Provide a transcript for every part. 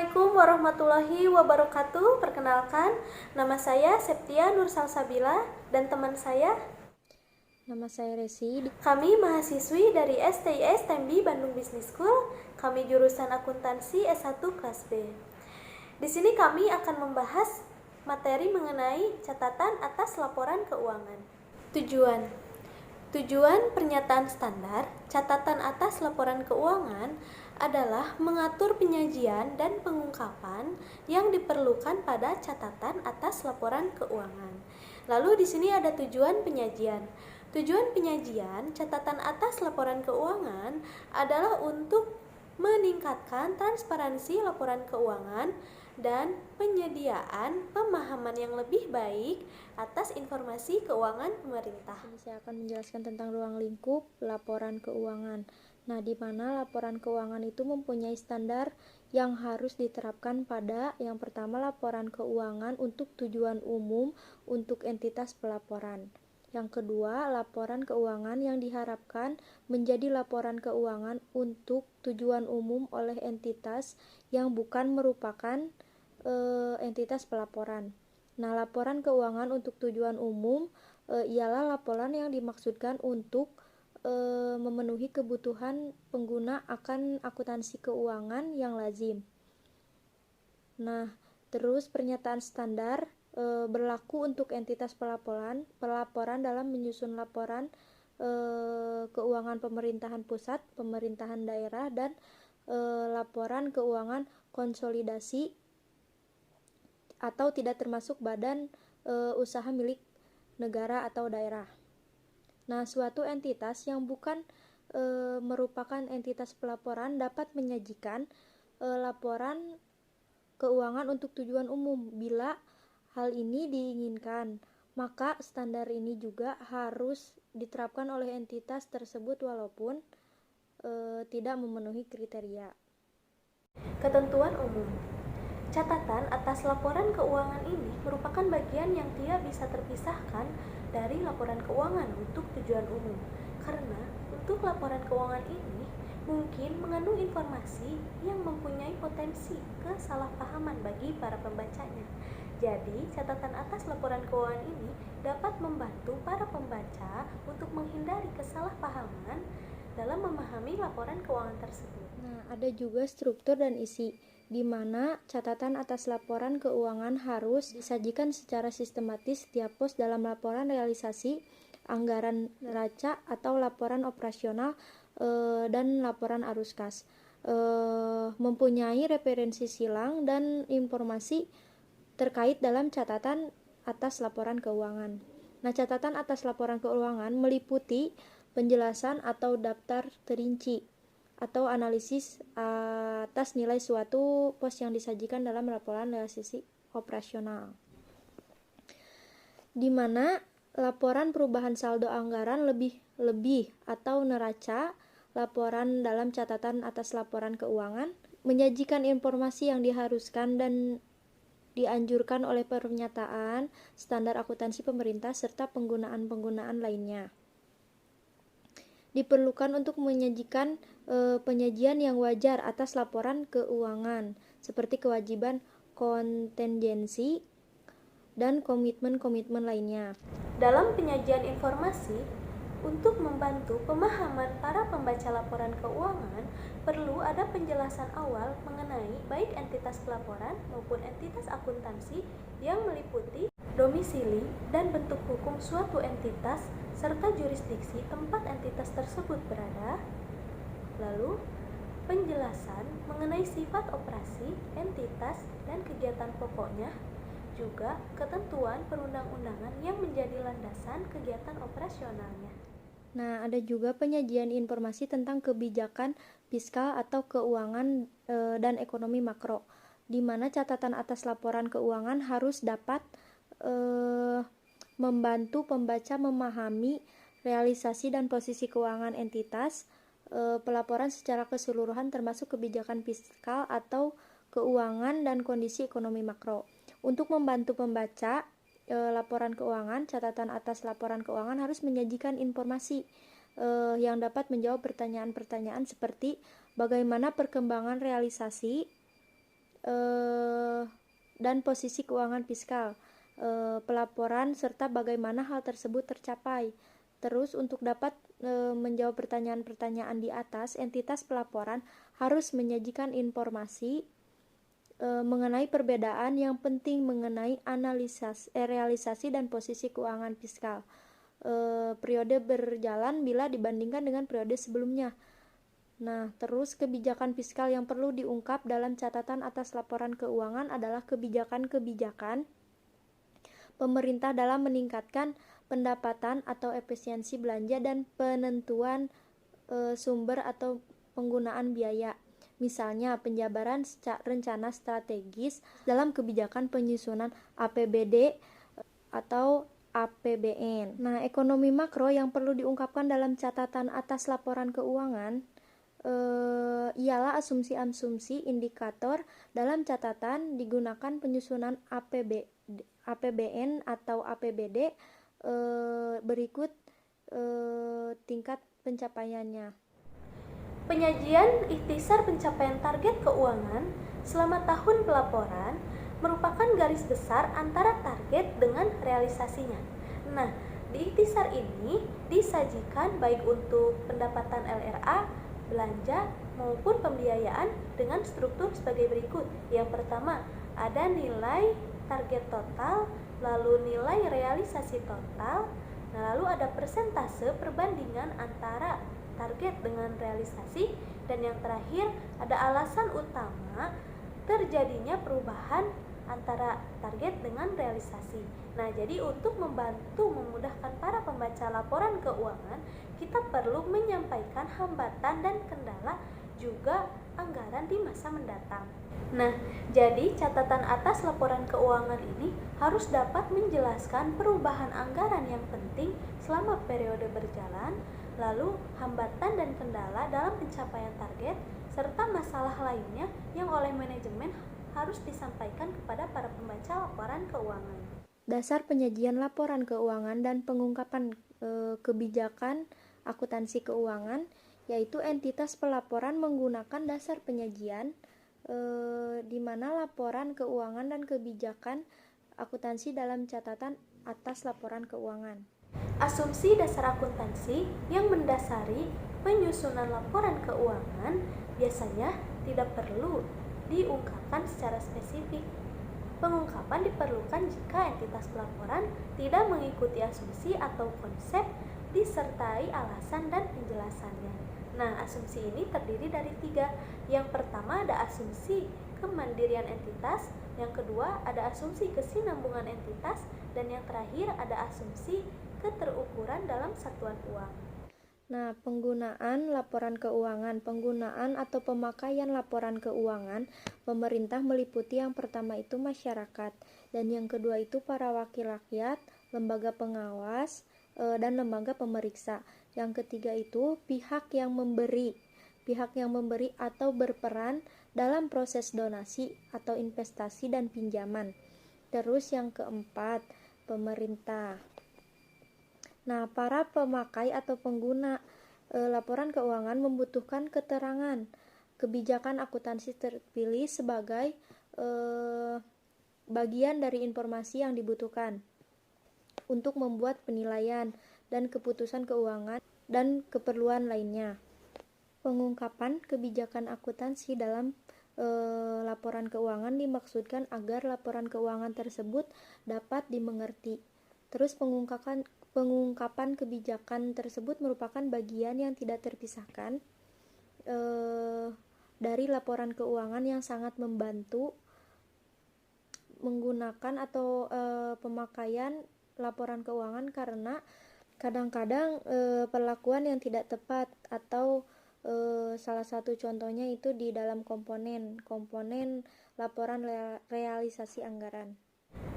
Assalamualaikum warahmatullahi wabarakatuh. Perkenalkan, nama saya Septia Nur Salsabila dan teman saya. Nama saya Resi. Kami mahasiswi dari STIS Tembi Bandung Business School. Kami jurusan akuntansi S1 kelas B. Di sini kami akan membahas materi mengenai catatan atas laporan keuangan. Tujuan pernyataan standar catatan atas laporan keuangan adalah mengatur penyajian dan pengungkapan yang diperlukan pada catatan atas laporan keuangan. Lalu di sini ada tujuan penyajian. Tujuan penyajian catatan atas laporan keuangan adalah untuk meningkatkan transparansi laporan keuangan dan penyediaan pemahaman yang lebih baik atas informasi keuangan pemerintah. Ini saya akan menjelaskan tentang ruang lingkup laporan keuangan. Nah, di mana laporan keuangan itu mempunyai standar yang harus diterapkan pada yang pertama laporan keuangan untuk tujuan umum untuk entitas pelaporan. Yang kedua, laporan keuangan yang diharapkan menjadi laporan keuangan untuk tujuan umum oleh entitas yang bukan merupakan entitas pelaporan. Nah, laporan keuangan untuk tujuan umum ialah laporan yang dimaksudkan untuk memenuhi kebutuhan pengguna akan akuntansi keuangan yang lazim. Nah, terus pernyataan standar berlaku untuk entitas pelaporan dalam menyusun laporan keuangan pemerintahan pusat, pemerintahan daerah, dan laporan keuangan konsolidasi atau tidak termasuk badan usaha milik negara atau daerah. Nah, suatu entitas yang bukan merupakan entitas pelaporan dapat menyajikan laporan keuangan untuk tujuan umum. Bila hal ini diinginkan, maka standar ini juga harus diterapkan oleh entitas tersebut walaupun tidak memenuhi kriteria. Ketentuan umum. Catatan atas laporan keuangan ini merupakan bagian yang tidak bisa terpisahkan dari laporan keuangan untuk tujuan umum. Karena untuk laporan keuangan ini mungkin mengandung informasi yang mempunyai potensi kesalahpahaman bagi para pembacanya. Jadi, catatan atas laporan keuangan ini dapat membantu para pembaca untuk menghindari kesalahpahaman dalam memahami laporan keuangan tersebut. Nah, ada juga struktur dan isi, di mana catatan atas laporan keuangan harus disajikan secara sistematis setiap pos dalam laporan realisasi, anggaran neraca atau laporan operasional dan laporan arus kas. Mempunyai referensi silang dan informasi terkait dalam catatan atas laporan keuangan. Nah, catatan atas laporan keuangan meliputi penjelasan atau daftar terinci atau analisis atas nilai suatu pos yang disajikan dalam laporan realisasi operasional, di mana laporan perubahan saldo anggaran lebih atau neraca, laporan dalam catatan atas laporan keuangan, menyajikan informasi yang diharuskan dan dianjurkan oleh pernyataan standar akuntansi pemerintah serta penggunaan lainnya. Diperlukan untuk menyajikan penyajian yang wajar atas laporan keuangan seperti kewajiban kontingensi dan komitmen-komitmen lainnya. Dalam penyajian informasi, untuk membantu pemahaman para pembaca laporan keuangan, perlu ada penjelasan awal mengenai baik entitas pelaporan maupun entitas akuntansi yang meliputi domisili dan bentuk hukum suatu entitas serta jurisdiksi tempat entitas tersebut berada. Lalu, penjelasan mengenai sifat operasi entitas dan kegiatan pokoknya, juga ketentuan perundang-undangan yang menjadi landasan kegiatan operasionalnya. Nah, ada juga penyajian informasi tentang kebijakan fiskal atau keuangan dan ekonomi makro, di mana catatan atas laporan keuangan harus dapat membantu pembaca memahami realisasi dan posisi keuangan entitas pelaporan secara keseluruhan termasuk kebijakan fiskal atau keuangan dan kondisi ekonomi makro. Untuk membantu pembaca laporan keuangan, catatan atas laporan keuangan harus menyajikan informasi yang dapat menjawab pertanyaan-pertanyaan seperti bagaimana perkembangan realisasi dan posisi keuangan fiskal, pelaporan serta bagaimana hal tersebut tercapai. Terus untuk dapat menjawab pertanyaan-pertanyaan di atas, entitas pelaporan harus menyajikan informasi mengenai perbedaan yang penting mengenai realisasi dan posisi keuangan fiskal periode berjalan bila dibandingkan dengan periode sebelumnya. Nah, terus kebijakan fiskal yang perlu diungkap dalam catatan atas laporan keuangan adalah kebijakan-kebijakan pemerintah dalam meningkatkan pendapatan atau efisiensi belanja dan penentuan sumber atau penggunaan biaya. Misalnya, penjabaran rencana strategis dalam kebijakan penyusunan APBD atau APBN. Nah, ekonomi makro yang perlu diungkapkan dalam catatan atas laporan keuangan ialah asumsi-asumsi indikator dalam catatan digunakan penyusunan APBN atau APBD berikut tingkat pencapaiannya. Penyajian ikhtisar pencapaian target keuangan selama tahun pelaporan merupakan garis besar antara target dengan realisasinya. Nah, di ikhtisar ini disajikan baik untuk pendapatan LRA, belanja, maupun pembiayaan dengan struktur sebagai berikut. Yang pertama, ada nilai target total, lalu nilai realisasi total, lalu ada persentase perbandingan antara target dengan realisasi, dan yang terakhir ada alasan utama terjadinya perubahan antara target dengan realisasi. Nah, jadi untuk membantu memudahkan para pembaca laporan keuangan, kita perlu menyampaikan hambatan dan kendala juga anggaran di masa mendatang. Nah, jadi catatan atas laporan keuangan ini harus dapat menjelaskan perubahan anggaran yang penting selama periode berjalan, lalu hambatan dan kendala dalam pencapaian target, serta masalah lainnya yang oleh manajemen harus disampaikan kepada para pembaca laporan keuangan. Dasar penyajian laporan keuangan dan pengungkapan kebijakan akuntansi keuangan, yaitu entitas pelaporan menggunakan dasar penyajian di mana laporan keuangan dan kebijakan akuntansi dalam catatan atas laporan keuangan. Asumsi dasar akuntansi yang mendasari penyusunan laporan keuangan biasanya tidak perlu diungkapkan secara spesifik. Pengungkapan diperlukan jika entitas pelaporan tidak mengikuti asumsi atau konsep disertai alasan dan penjelasannya. Nah, asumsi ini terdiri dari 3. Yang pertama ada asumsi kemandirian entitas, yang kedua ada asumsi kesinambungan entitas, dan yang terakhir ada asumsi keterukuran dalam satuan uang. Nah, penggunaan laporan keuangan, penggunaan atau pemakaian laporan keuangan pemerintah meliputi yang pertama itu masyarakat, dan yang kedua itu para wakil rakyat, lembaga pengawas, dan lembaga pemeriksa. Yang ketiga itu pihak yang memberi atau berperan dalam proses donasi atau investasi dan pinjaman. Terus yang keempat, pemerintah. Nah, para pemakai atau pengguna laporan keuangan membutuhkan keterangan kebijakan akuntansi terpilih sebagai bagian dari informasi yang dibutuhkan untuk membuat penilaian dan keputusan keuangan dan keperluan lainnya. Pengungkapan kebijakan akuntansi dalam laporan keuangan dimaksudkan agar laporan keuangan tersebut dapat dimengerti. Terus pengungkapan kebijakan tersebut merupakan bagian yang tidak terpisahkan dari laporan keuangan yang sangat membantu menggunakan atau pemakaian laporan keuangan, karena kadang-kadang perlakuan yang tidak tepat atau salah satu contohnya itu di dalam komponen laporan realisasi anggaran.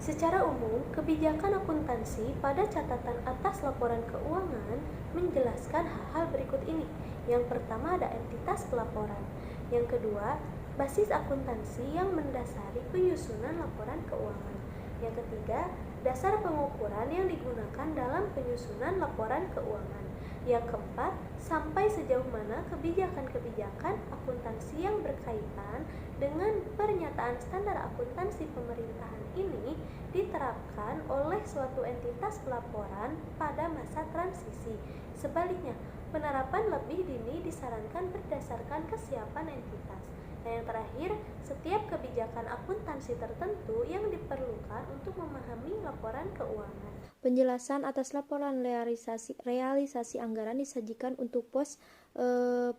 Secara umum, kebijakan akuntansi pada catatan atas laporan keuangan menjelaskan hal-hal berikut ini. Yang pertama ada entitas pelaporan. Yang kedua, basis akuntansi yang mendasari penyusunan laporan keuangan. Yang ketiga, dasar pengukuran yang digunakan dalam penyusunan laporan keuangan. Yang keempat, sampai sejauh mana kebijakan-kebijakan akuntansi yang berkaitan dengan pernyataan standar akuntansi pemerintahan ini diterapkan oleh suatu entitas pelaporan pada masa transisi. Sebaliknya, penerapan lebih dini disarankan berdasarkan kesiapan entitas. Nah, yang terakhir, setiap kebijakan akuntansi tertentu yang diperlukan untuk memahami laporan keuangan. Penjelasan atas laporan realisasi anggaran disajikan untuk pos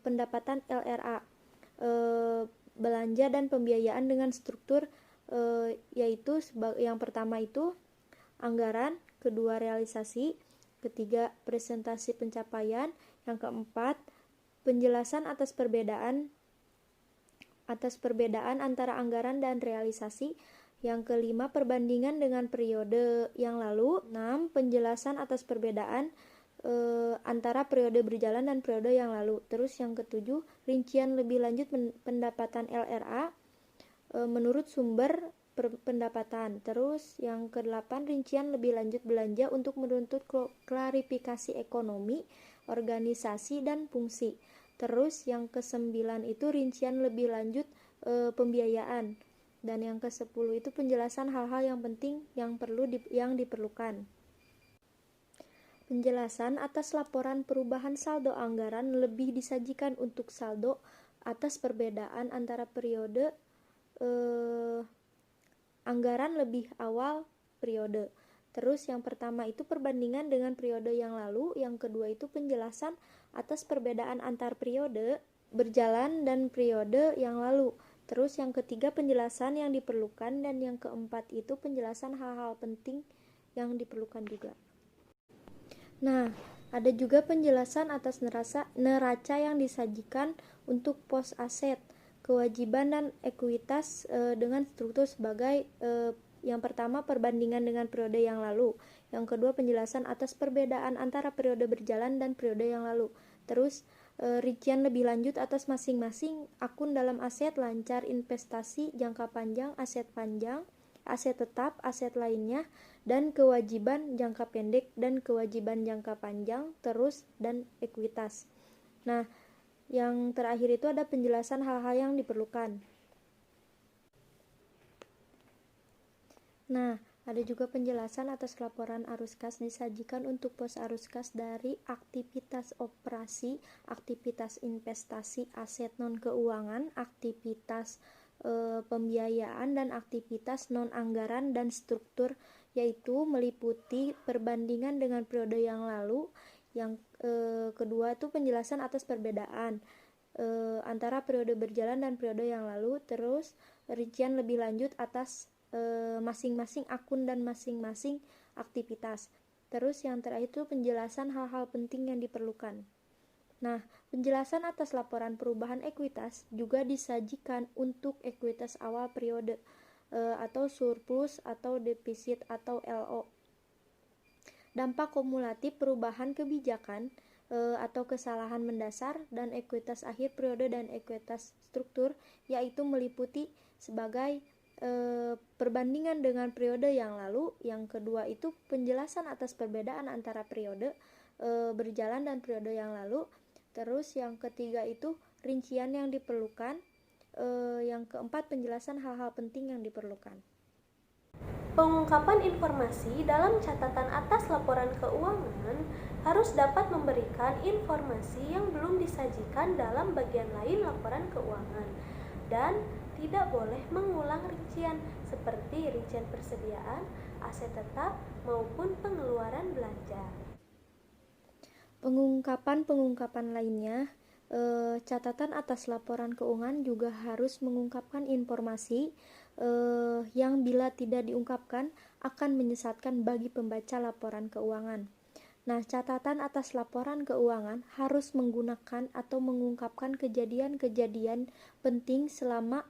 pendapatan LRA, belanja dan pembiayaan dengan struktur yaitu yang pertama itu anggaran, kedua realisasi, ketiga presentasi pencapaian, yang keempat penjelasan atas perbedaan antara anggaran dan realisasi, yang kelima perbandingan dengan periode yang lalu, 6 penjelasan atas perbedaan antara periode berjalan dan periode yang lalu. Terus yang ketujuh rincian lebih lanjut pendapatan LRA menurut sumber pendapatan. Terus yang ke-8 rincian lebih lanjut belanja untuk menuntut klarifikasi ekonomi, organisasi dan fungsi. Terus yang ke-9 itu rincian lebih lanjut pembiayaan. Dan yang ke-10 itu penjelasan hal-hal yang penting yang diperlukan. Penjelasan atas laporan perubahan saldo anggaran lebih disajikan untuk saldo atas perbedaan antara periode anggaran lebih awal periode. Terus yang pertama itu perbandingan dengan periode yang lalu, yang kedua itu penjelasan atas perbedaan antar periode berjalan dan periode yang lalu. Terus yang ketiga penjelasan yang diperlukan, dan yang keempat itu penjelasan hal-hal penting yang diperlukan juga. Nah, ada juga penjelasan atas neraca yang disajikan untuk pos aset, kewajiban dan ekuitas dengan struktur sebagai yang pertama perbandingan dengan periode yang lalu, yang kedua penjelasan atas perbedaan antara periode berjalan dan periode yang lalu. Terus rincian lebih lanjut atas masing-masing akun dalam aset, lancar, investasi, jangka panjang, aset tetap, aset lainnya, dan kewajiban jangka pendek dan kewajiban jangka panjang, terus dan ekuitas. Nah, yang terakhir itu ada penjelasan hal-hal yang diperlukan. Nah, ada juga penjelasan atas laporan arus kas disajikan untuk pos arus kas dari aktivitas operasi, aktivitas investasi, aset non-keuangan, aktivitas pembiayaan, dan aktivitas non-anggaran dan struktur, yaitu meliputi perbandingan dengan periode yang lalu. Yang kedua itu penjelasan atas perbedaan antara periode berjalan dan periode yang lalu. Terus rincian lebih lanjut atas masing-masing akun dan masing-masing aktivitas. Terus yang terakhir itu penjelasan hal-hal penting yang diperlukan. Nah, penjelasan atas laporan perubahan ekuitas juga disajikan untuk ekuitas awal periode atau surplus atau defisit atau LO. Dampak kumulatif perubahan kebijakan atau kesalahan mendasar, dan ekuitas akhir periode dan ekuitas struktur, yaitu meliputi sebagai perbandingan dengan periode yang lalu. Yang kedua itu penjelasan atas perbedaan antara periode berjalan dan periode yang lalu. Terus yang ketiga itu rincian yang diperlukan. Yang keempat penjelasan hal-hal penting yang diperlukan. Pengungkapan informasi dalam catatan atas laporan keuangan harus dapat memberikan informasi yang belum disajikan dalam bagian lain laporan keuangan, dan tidak boleh mengulang rincian seperti rincian persediaan, aset tetap, maupun pengeluaran belanja. Pengungkapan lainnya, catatan atas laporan keuangan juga harus mengungkapkan informasi yang bila tidak diungkapkan akan menyesatkan bagi pembaca laporan keuangan. Nah, catatan atas laporan keuangan harus menggunakan atau mengungkapkan kejadian-kejadian penting selama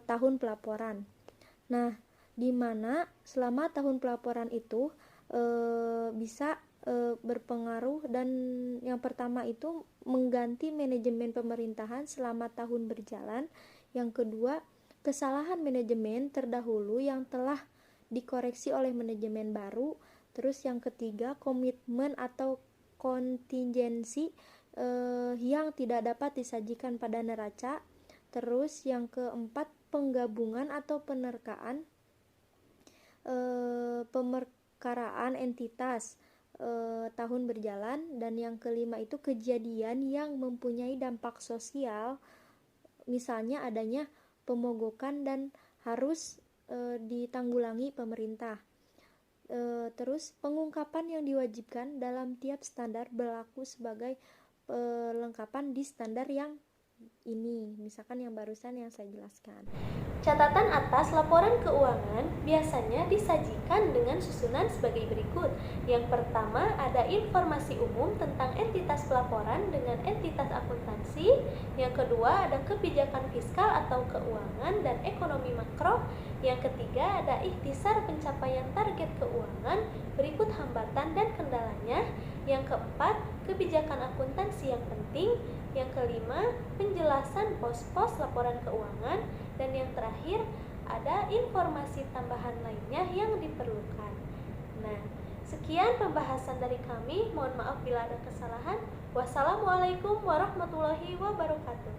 tahun pelaporan. Nah, di mana selama tahun pelaporan itu bisa berpengaruh, dan yang pertama itu mengganti manajemen pemerintahan selama tahun berjalan. Yang kedua, kesalahan manajemen terdahulu yang telah dikoreksi oleh manajemen baru. Terus yang ketiga, komitmen atau kontingensi yang tidak dapat disajikan pada neraca. Terus yang keempat, penggabungan atau pemerkaraan entitas tahun berjalan. Dan yang kelima itu kejadian yang mempunyai dampak sosial, misalnya adanya pemogokan dan harus ditanggulangi pemerintah. Terus pengungkapan yang diwajibkan dalam tiap standar berlaku sebagai pelengkapan di standar yang ini, misalkan yang barusan yang saya jelaskan. Catatan atas laporan keuangan biasanya disajikan dengan susunan sebagai berikut. Yang pertama ada informasi umum tentang entitas pelaporan dengan entitas akuntansi. Yang kedua ada kebijakan fiskal atau keuangan dan ekonomi makro. Yang ketiga ada ikhtisar pencapaian target keuangan berikut hambatan dan kendalanya. Yang keempat kebijakan akuntansi yang penting. Yang kelima penjelasan pos-pos laporan keuangan. Dan yang terakhir ada informasi tambahan lainnya yang diperlukan. Nah, sekian pembahasan dari kami. Mohon maaf bila ada kesalahan. Wassalamualaikum warahmatullahi wabarakatuh.